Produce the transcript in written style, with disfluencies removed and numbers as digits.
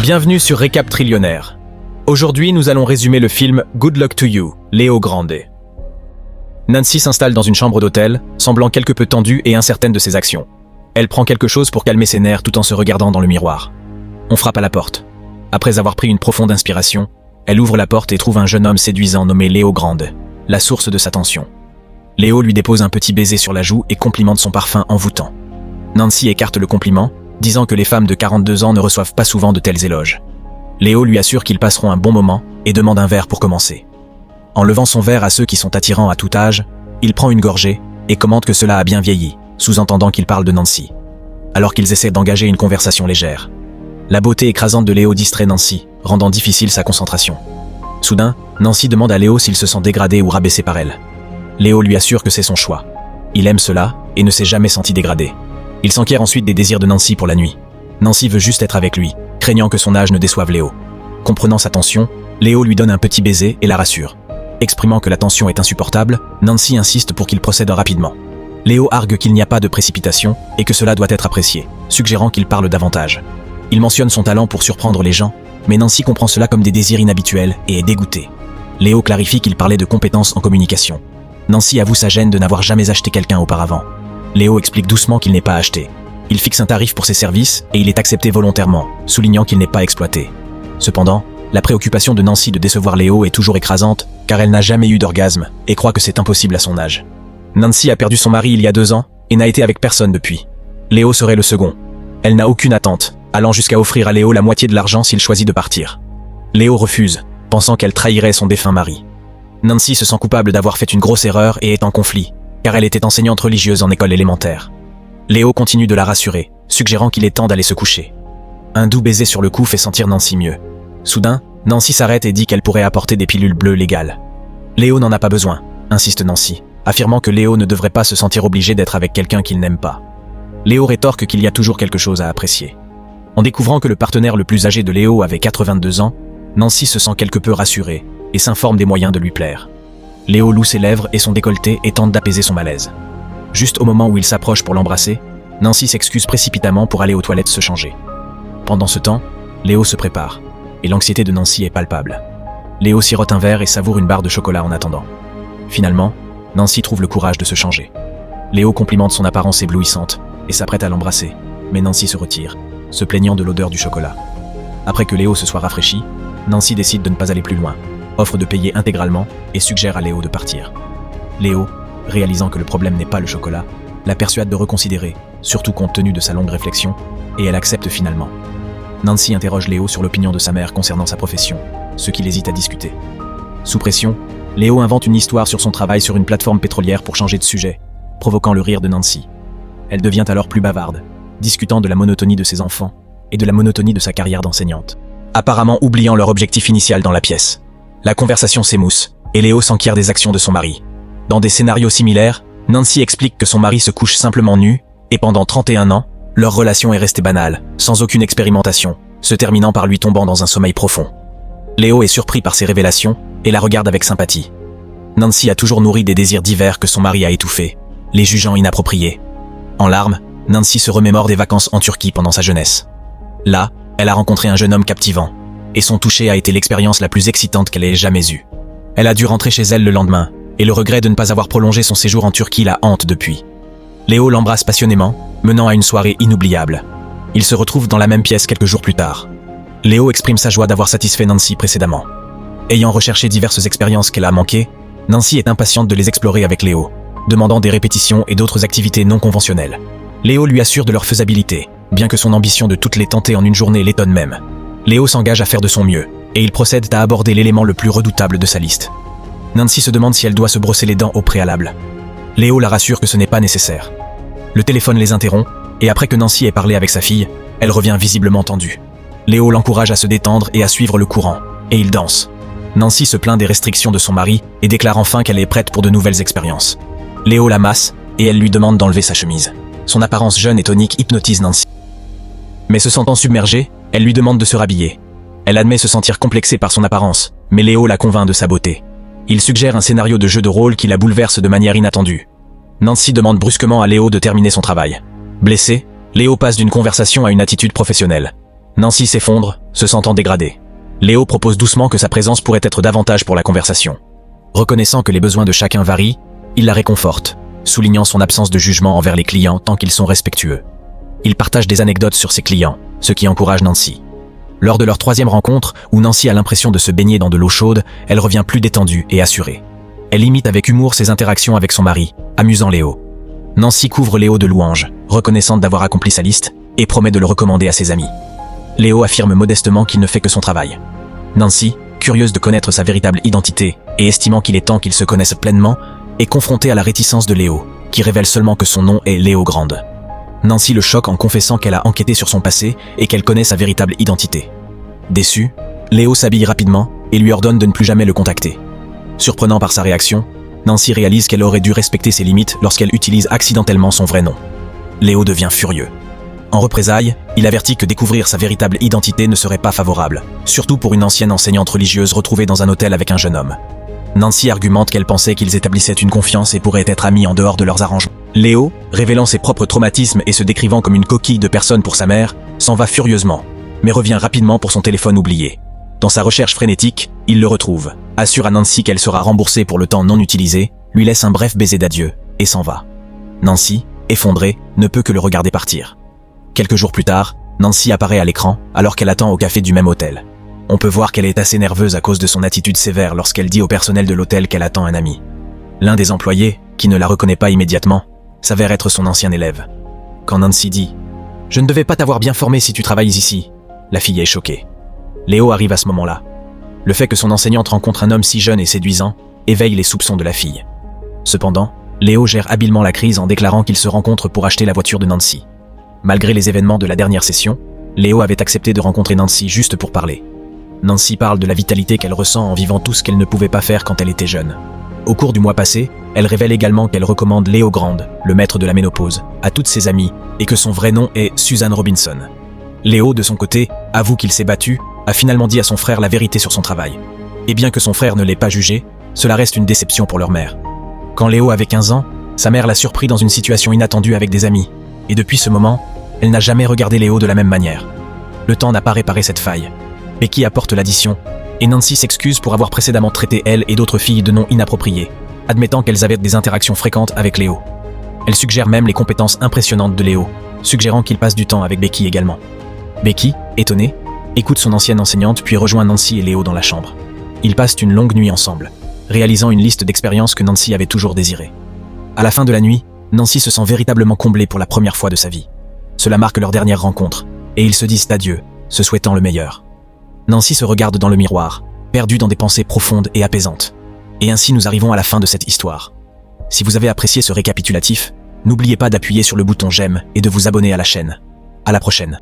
Bienvenue sur Récap Trillionnaire. Aujourd'hui, nous allons résumer le film Good Luck to You, Léo Grande. Nancy s'installe dans une chambre d'hôtel, semblant quelque peu tendue et incertaine de ses actions. Elle prend quelque chose pour calmer ses nerfs tout en se regardant dans le miroir. On frappe à la porte. Après avoir pris une profonde inspiration, elle ouvre la porte et trouve un jeune homme séduisant nommé Léo Grande, la source de sa tension. Léo lui dépose un petit baiser sur la joue et complimente son parfum envoûtant. Nancy écarte le compliment, disant que les femmes de 42 ans ne reçoivent pas souvent de tels éloges. Léo lui assure qu'ils passeront un bon moment et demande un verre pour commencer. En levant son verre à ceux qui sont attirants à tout âge, il prend une gorgée et commente que cela a bien vieilli, sous-entendant qu'il parle de Nancy. Alors qu'ils essaient d'engager une conversation légère. La beauté écrasante de Léo distrait Nancy, rendant difficile sa concentration. Soudain, Nancy demande à Léo s'il se sent dégradé ou rabaissé par elle. Léo lui assure que c'est son choix. Il aime cela et ne s'est jamais senti dégradé. Il s'enquiert ensuite des désirs de Nancy pour la nuit. Nancy veut juste être avec lui, craignant que son âge ne déçoive Léo. Comprenant sa tension, Léo lui donne un petit baiser et la rassure. Exprimant que la tension est insupportable, Nancy insiste pour qu'il procède rapidement. Léo argue qu'il n'y a pas de précipitation et que cela doit être apprécié, suggérant qu'il parle davantage. Il mentionne son talent pour surprendre les gens, mais Nancy comprend cela comme des désirs inhabituels et est dégoûtée. Léo clarifie qu'il parlait de compétences en communication. Nancy avoue sa gêne de n'avoir jamais acheté quelqu'un auparavant. Léo explique doucement qu'il n'est pas acheté. Il fixe un tarif pour ses services et il est accepté volontairement, soulignant qu'il n'est pas exploité. Cependant, la préoccupation de Nancy de décevoir Léo est toujours écrasante car elle n'a jamais eu d'orgasme et croit que c'est impossible à son âge. Nancy a perdu son mari il y a 2 ans et n'a été avec personne depuis. Léo serait le second. Elle n'a aucune attente, allant jusqu'à offrir à Léo la moitié de l'argent s'il choisit de partir. Léo refuse, pensant qu'elle trahirait son défunt mari. Nancy se sent coupable d'avoir fait une grosse erreur et est en conflit, car elle était enseignante religieuse en école élémentaire. Léo continue de la rassurer, suggérant qu'il est temps d'aller se coucher. Un doux baiser sur le cou fait sentir Nancy mieux. Soudain, Nancy s'arrête et dit qu'elle pourrait apporter des pilules bleues légales. Léo n'en a pas besoin, insiste Nancy, affirmant que Léo ne devrait pas se sentir obligé d'être avec quelqu'un qu'il n'aime pas. Léo rétorque qu'il y a toujours quelque chose à apprécier. En découvrant que le partenaire le plus âgé de Léo avait 82 ans, Nancy se sent quelque peu rassurée et s'informe des moyens de lui plaire. Léo loue ses lèvres et son décolleté et tente d'apaiser son malaise. Juste au moment où il s'approche pour l'embrasser, Nancy s'excuse précipitamment pour aller aux toilettes se changer. Pendant ce temps, Léo se prépare, et l'anxiété de Nancy est palpable. Léo sirote un verre et savoure une barre de chocolat en attendant. Finalement, Nancy trouve le courage de se changer. Léo complimente son apparence éblouissante et s'apprête à l'embrasser, mais Nancy se retire, se plaignant de l'odeur du chocolat. Après que Léo se soit rafraîchi, Nancy décide de ne pas aller plus loin, offre de payer intégralement et suggère à Léo de partir. Léo, réalisant que le problème n'est pas le chocolat, la persuade de reconsidérer, surtout compte tenu de sa longue réflexion, et elle accepte finalement. Nancy interroge Léo sur l'opinion de sa mère concernant sa profession, ce qu'il hésite à discuter. Sous pression, Léo invente une histoire sur son travail sur une plateforme pétrolière pour changer de sujet, provoquant le rire de Nancy. Elle devient alors plus bavarde, discutant de la monotonie de ses enfants et de la monotonie de sa carrière d'enseignante, apparemment oubliant leur objectif initial dans la pièce. La conversation s'émousse, et Léo s'enquiert des actions de son mari. Dans des scénarios similaires, Nancy explique que son mari se couche simplement nu, et pendant 31 ans, leur relation est restée banale, sans aucune expérimentation, se terminant par lui tombant dans un sommeil profond. Léo est surpris par ces révélations, et la regarde avec sympathie. Nancy a toujours nourri des désirs divers que son mari a étouffés, les jugeant inappropriés. En larmes, Nancy se remémore des vacances en Turquie pendant sa jeunesse. Là, elle a rencontré un jeune homme captivant, et son toucher a été l'expérience la plus excitante qu'elle ait jamais eue. Elle a dû rentrer chez elle le lendemain, et le regret de ne pas avoir prolongé son séjour en Turquie la hante depuis. Léo l'embrasse passionnément, menant à une soirée inoubliable. Ils se retrouvent dans la même pièce quelques jours plus tard. Léo exprime sa joie d'avoir satisfait Nancy précédemment. Ayant recherché diverses expériences qu'elle a manquées, Nancy est impatiente de les explorer avec Léo, demandant des répétitions et d'autres activités non conventionnelles. Léo lui assure de leur faisabilité, bien que son ambition de toutes les tenter en une journée l'étonne même. Léo s'engage à faire de son mieux, et il procède à aborder l'élément le plus redoutable de sa liste. Nancy se demande si elle doit se brosser les dents au préalable. Léo la rassure que ce n'est pas nécessaire. Le téléphone les interrompt, et après que Nancy ait parlé avec sa fille, elle revient visiblement tendue. Léo l'encourage à se détendre et à suivre le courant, et ils dansent. Nancy se plaint des restrictions de son mari et déclare enfin qu'elle est prête pour de nouvelles expériences. Léo la masse, et elle lui demande d'enlever sa chemise. Son apparence jeune et tonique hypnotise Nancy. Mais se sentant submergée, elle lui demande de se rhabiller. Elle admet se sentir complexée par son apparence, mais Léo la convainc de sa beauté. Il suggère un scénario de jeu de rôle qui la bouleverse de manière inattendue. Nancy demande brusquement à Léo de terminer son travail. Blessé, Léo passe d'une conversation à une attitude professionnelle. Nancy s'effondre, se sentant dégradée. Léo propose doucement que sa présence pourrait être davantage pour la conversation. Reconnaissant que les besoins de chacun varient, il la réconforte, soulignant son absence de jugement envers les clients tant qu'ils sont respectueux. Il partage des anecdotes sur ses clients, ce qui encourage Nancy. Lors de leur troisième rencontre, où Nancy a l'impression de se baigner dans de l'eau chaude, elle revient plus détendue et assurée. Elle imite avec humour ses interactions avec son mari, amusant Léo. Nancy couvre Léo de louanges, reconnaissante d'avoir accompli sa liste, et promet de le recommander à ses amis. Léo affirme modestement qu'il ne fait que son travail. Nancy, curieuse de connaître sa véritable identité et estimant qu'il est temps qu'ils se connaissent pleinement, est confrontée à la réticence de Léo, qui révèle seulement que son nom est Léo Grande. Nancy le choque en confessant qu'elle a enquêté sur son passé et qu'elle connaît sa véritable identité. Déçu, Léo s'habille rapidement et lui ordonne de ne plus jamais le contacter. Surprenant par sa réaction, Nancy réalise qu'elle aurait dû respecter ses limites lorsqu'elle utilise accidentellement son vrai nom. Léo devient furieux. En représailles, il avertit que découvrir sa véritable identité ne serait pas favorable, surtout pour une ancienne enseignante religieuse retrouvée dans un hôtel avec un jeune homme. Nancy argumente qu'elle pensait qu'ils établissaient une confiance et pourraient être amis en dehors de leurs arrangements. Léo, révélant ses propres traumatismes et se décrivant comme une coquille de personne pour sa mère, s'en va furieusement, mais revient rapidement pour son téléphone oublié. Dans sa recherche frénétique, il le retrouve, assure à Nancy qu'elle sera remboursée pour le temps non utilisé, lui laisse un bref baiser d'adieu, et s'en va. Nancy, effondrée, ne peut que le regarder partir. Quelques jours plus tard, Nancy apparaît à l'écran, alors qu'elle attend au café du même hôtel. On peut voir qu'elle est assez nerveuse à cause de son attitude sévère lorsqu'elle dit au personnel de l'hôtel qu'elle attend un ami. L'un des employés, qui ne la reconnaît pas immédiatement, s'avère être son ancien élève. Quand Nancy dit « Je ne devais pas t'avoir bien formé si tu travailles ici », la fille est choquée. Léo arrive à ce moment-là. Le fait que son enseignante rencontre un homme si jeune et séduisant éveille les soupçons de la fille. Cependant, Léo gère habilement la crise en déclarant qu'ils se rencontrent pour acheter la voiture de Nancy. Malgré les événements de la dernière session, Léo avait accepté de rencontrer Nancy juste pour parler. Nancy parle de la vitalité qu'elle ressent en vivant tout ce qu'elle ne pouvait pas faire quand elle était jeune. Au cours du mois passé, elle révèle également qu'elle recommande Léo Grande, le maître de la ménopause, à toutes ses amies et que son vrai nom est Suzanne Robinson. Léo, de son côté, avoue qu'il s'est battu, a finalement dit à son frère la vérité sur son travail. Et bien que son frère ne l'ait pas jugé, cela reste une déception pour leur mère. Quand Léo avait 15 ans, sa mère l'a surpris dans une situation inattendue avec des amis, et depuis ce moment, elle n'a jamais regardé Léo de la même manière. Le temps n'a pas réparé cette faille. Becky apporte l'addition, et Nancy s'excuse pour avoir précédemment traité elle et d'autres filles de noms inappropriés, admettant qu'elles avaient des interactions fréquentes avec Léo. Elle suggère même les compétences impressionnantes de Léo, suggérant qu'il passe du temps avec Becky également. Becky, étonnée, écoute son ancienne enseignante puis rejoint Nancy et Léo dans la chambre. Ils passent une longue nuit ensemble, réalisant une liste d'expériences que Nancy avait toujours désirées. À la fin de la nuit, Nancy se sent véritablement comblée pour la première fois de sa vie. Cela marque leur dernière rencontre, et ils se disent adieu, se souhaitant le meilleur. Nancy se regarde dans le miroir, perdue dans des pensées profondes et apaisantes. Et ainsi nous arrivons à la fin de cette histoire. Si vous avez apprécié ce récapitulatif, n'oubliez pas d'appuyer sur le bouton j'aime et de vous abonner à la chaîne. À la prochaine.